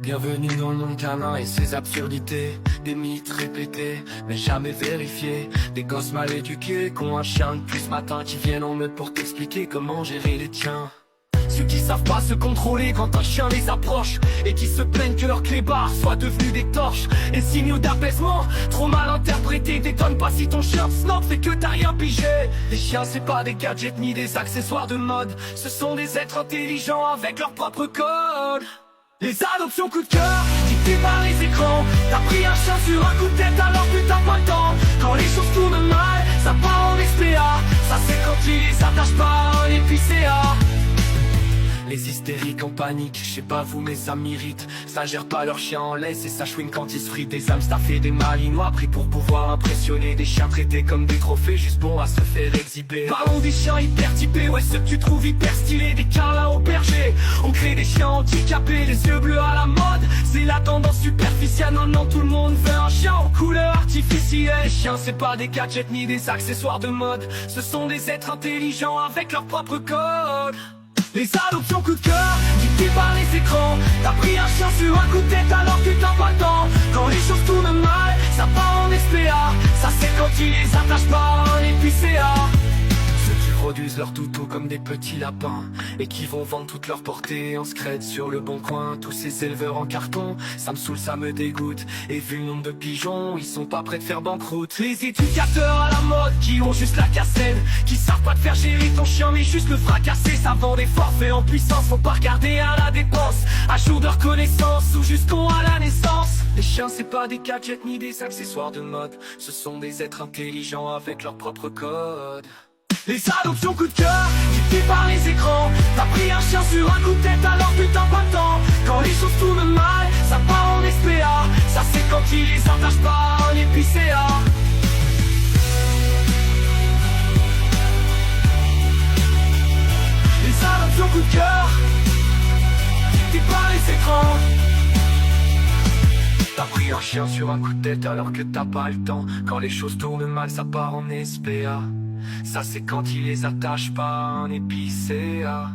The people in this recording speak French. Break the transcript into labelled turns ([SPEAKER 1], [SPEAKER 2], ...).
[SPEAKER 1] Bienvenue dans le monde canin et ses absurdités. Des mythes répétés, mais jamais vérifiés. Des gosses mal éduqués, qu'ont un chien depuis ce matin, qui viennent en meute pour t'expliquer comment gérer les tiens. Ceux qui savent pas se contrôler quand un chien les approche, et qui se plaignent que leurs clébards soient devenus des torches. Et signaux d'apaisement, trop mal interprétés. Détonne pas si ton chien snob fait que t'as rien pigé. Les chiens c'est pas des gadgets ni des accessoires de mode. Ce sont des êtres intelligents avec leur propre code. Les adoptions coup de cœur, dictées par les écrans. T'as pris un chien sur un coup de tête alors que t'as pas le temps. Quand les choses tournent mal, ça part en SPA. Ça c'est quand tu les attaches pas à un épicéa. Les hystériques en panique, je sais pas vous mais ça m'irrite. Ça gère pas leur chien en laisse et ça chouine quand ils se fritent. Des âmes staffées, des malinois pris pour pouvoir impressionner. Des chiens traités comme des trophées juste bons à se faire exhiber. Parlons des chiens hyper typés, ouais ceux que tu trouves hyper stylés. Des câlins au berger, on crée des chiens handicapés. Les yeux bleus à la mode, c'est la tendance superficielle. Non tout le monde veut un chien aux couleurs artificielles. Les chiens c'est pas des gadgets ni des accessoires de mode. Ce sont des êtres intelligents avec leur propre code. Les adoptions coup de cœur, dictées par les écrans. T'as pris un chien sur un coup de tête alors que t'as pas le temps. Quand les choses tournent mal, ça part en SPA. Ça c'est quand ils les attachent pas à un épicéa. Ceux qui produisent leur toutou comme des petits lapins, et qui vont vendre toute leur portée en scred sur le bon coin. Tous ces éleveurs en carton, ça me saoule, ça me dégoûte. Et vu le nombre de pigeons, ils sont pas prêts de faire banqueroute. Les éducateurs à la mode, qui ont juste la cassette, qui savent pas te faire gérer ton chien mais juste le fracasser. Ça vend des forfaits en puissance, faut pas regarder à la dépense. À jour de reconnaissance ou jusqu'au à la naissance. Les chiens c'est pas des gadgets ni des accessoires de mode. Ce sont des êtres intelligents avec leur propre code. Les adoptions coup de cœur, dictées par les écrans. T'as pris un chien sur un coup de tête alors que t'as pas le temps. Quand les choses tournent mal, ça part en SPA. Ça c'est quand ils les attachent pas à un épicéa. Les adoptions coup de cœur, dictées par les écrans. T'as pris un chien sur un coup de tête alors que t'as pas le temps. Quand les choses tournent mal, ça part en SPA. Ça c'est quand ils les attachent pas à un épicéa.